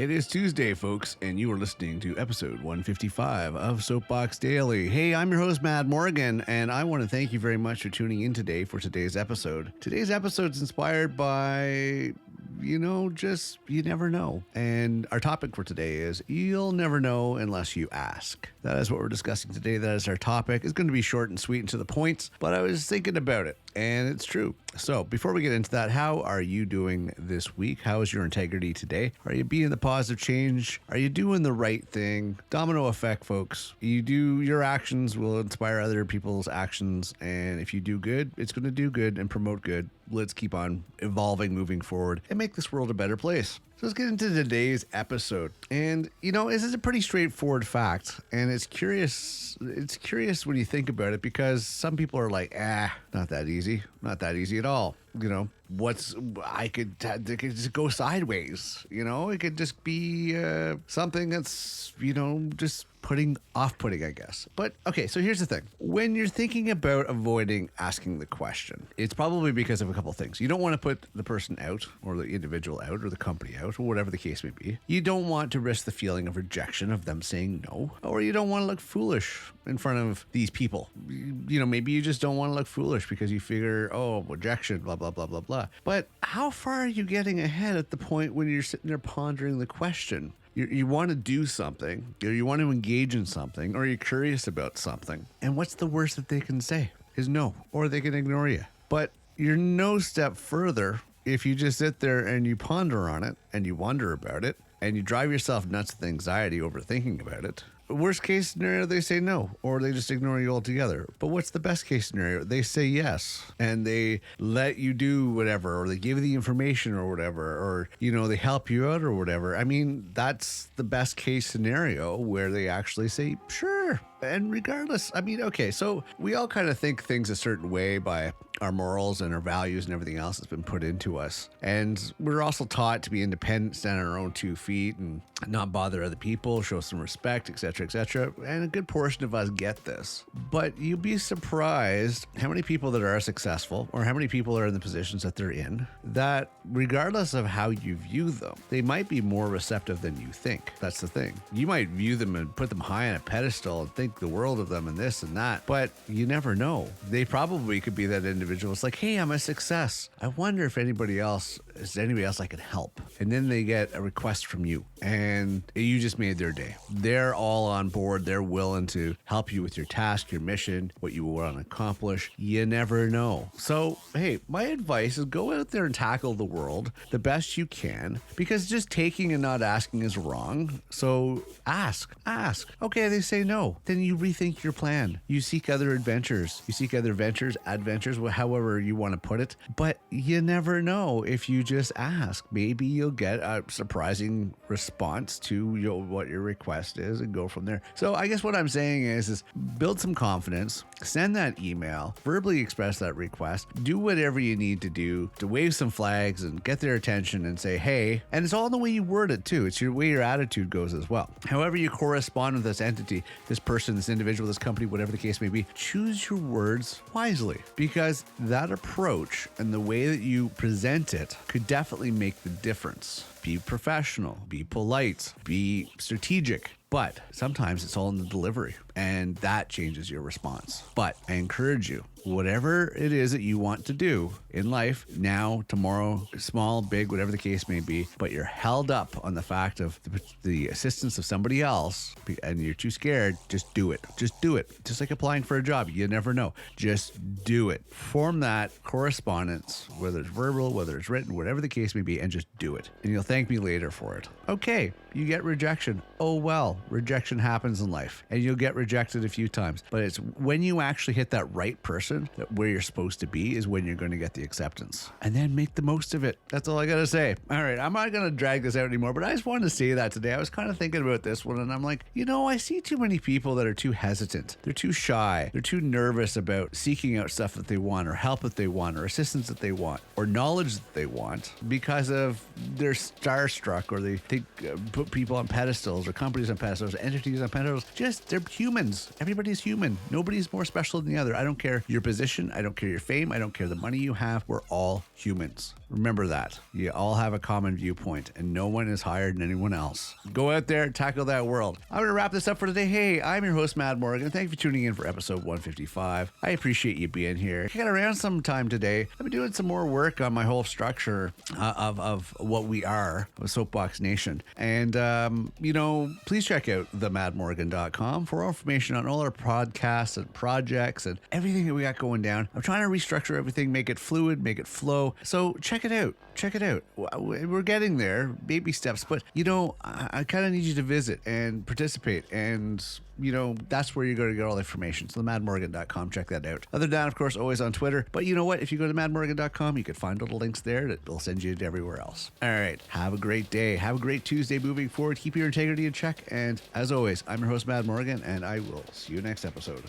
It is Tuesday, folks, and you are listening to episode 155 of SOAPBOX Daily. Hey, I'm your host, Matt Morgan, and I want to thank you very much for tuning in today for today's episode. Today's episode is inspired by, just you never know. And our topic for today is you'll never know unless you ask. That is what we're discussing today. That is our topic. It's going to be short and sweet and to the point, but I was thinking about it, and it's true. So before we get into that, how are you doing this week? How is your integrity today? Are you being the positive change? Are you doing the right thing? Domino effect, folks. Your actions will inspire other people's actions, and if you do good, it's going to do good and promote good. Let's keep on evolving, moving forward, and make this world a better place. So let's get into today's episode. And, this is a pretty straightforward fact, and it's curious. It's curious when you think about it, because some people are like, not that easy. Not that easy at all. It could just go sideways. It could just be something that's, just off-putting, I guess. But okay, so here's the thing. When you're thinking about avoiding asking the question, it's probably because of a couple things. You don't want to put the person out, or the individual out, or the company out, or whatever the case may be. You don't want to risk the feeling of rejection of them saying no, or you don't want to look foolish in front of these people. Maybe you just don't want to look foolish because you figure, rejection, blah, blah, blah, blah, blah. But how far are you getting ahead at the point when you're sitting there pondering the question? You want to do something, or you want to engage in something, or you're curious about something. And what's the worst that they can say is no, or they can ignore you. But you're no step further if you just sit there and you ponder on it and you wonder about it and you drive yourself nuts with anxiety over thinking about it. Worst case scenario, they say no, or they just ignore you altogether. But what's the best case scenario? They say yes, and they let you do whatever, or they give you the information or whatever, or, they help you out or whatever. I mean, that's the best case scenario, where they actually say, sure. And regardless, so we all kind of think things a certain way by our morals and our values and everything else that's been put into us. And we're also taught to be independent, stand on our own 2 feet, and not bother other people, show some respect, etc., etc. And a good portion of us get this. But you'd be surprised how many people that are successful, or how many people are in the positions that they're in, that regardless of how you view them, they might be more receptive than you think. That's the thing. You might view them and put them high on a pedestal and think the world of them and this and that, but you never know. They probably could be that individual. It's like, hey, I'm a success. I wonder if anybody else I could help. And then they get a request from you, and you just made their day. They're all on board. They're willing to help you with your task, your mission, what you want to accomplish. You never know. So, hey, my advice is go out there and tackle the world the best you can, because just taking and not asking is wrong. So ask. Okay, they say no. Then you rethink your plan. You seek other adventures. You seek other adventures, however you want to put it. But you never know if you just ask. Maybe you'll get a surprising response to what your request is and go from there. So I guess what I'm saying is build some confidence, send that email, verbally express that request, do whatever you need to do to wave some flags and get their attention and say, hey, and it's all in the way you word it too. It's your way your attitude goes as well. However you correspond with this entity, this person, this individual, this company, whatever the case may be, choose your words wisely, because that approach and the way that you present it could definitely make the difference. Be professional, be polite, be strategic. But sometimes it's all in the delivery, and that changes your response. But I encourage you, whatever it is that you want to do in life, now, tomorrow, small, big, whatever the case may be, but you're held up on the fact of the assistance of somebody else, and you're too scared, just do it. Just do it. Just like applying for a job. You never know. Just do it. Form that correspondence, whether it's verbal, whether it's written, whatever the case may be, and just do it. And you'll thank me later for it. Okay, you get rejection. Oh well, rejection happens in life, and you'll get rejected a few times. But it's when you actually hit that right person, that where you're supposed to be, is when you're going to get the acceptance. And then make the most of it. That's all I got to say. All right, I'm not going to drag this out anymore, but I just wanted to say that today. I was kind of thinking about this one, and I'm like, I see too many people that are too hesitant. They're too shy. They're too nervous about seeking out stuff that they want, or help that they want, or assistance that they want, or knowledge that they want, because of their starstruck or they think put people on pedestals or companies on pedestals, entities on pedestals. Just they're humans. Everybody's human. Nobody's more special than the other. I don't care your position. I don't care your fame. I don't care the money you have. We're all humans. Remember that. You all have a common viewpoint and no one is higher than anyone else. Go out there, tackle that world. I'm going to wrap this up for today. Hey, I'm your host, Matt Morgan. Thank you for tuning in for episode 155. I appreciate you being here. I got around some time today. I've been doing some more work on my whole structure of what we are, Soapbox Nation. And, please check out themadmorgan.com for information on all our podcasts and projects and everything that we got going down. I'm trying to restructure everything, make it fluid, make it flow. So check it out. Check it out. We're getting there, baby steps, but I kind of need you to visit and participate, and that's where you're going to get all the information. So themadmorgan.com, check that out. Other than that, of course, always on Twitter. But you know what? If you go to madmorgan.com, you can find all the links there that will send you to everywhere else. All right. Have a great day. Have a great Tuesday moving forward. Keep your integrity in check. And as always, I'm your host, Matt Morgan, and I will see you next episode.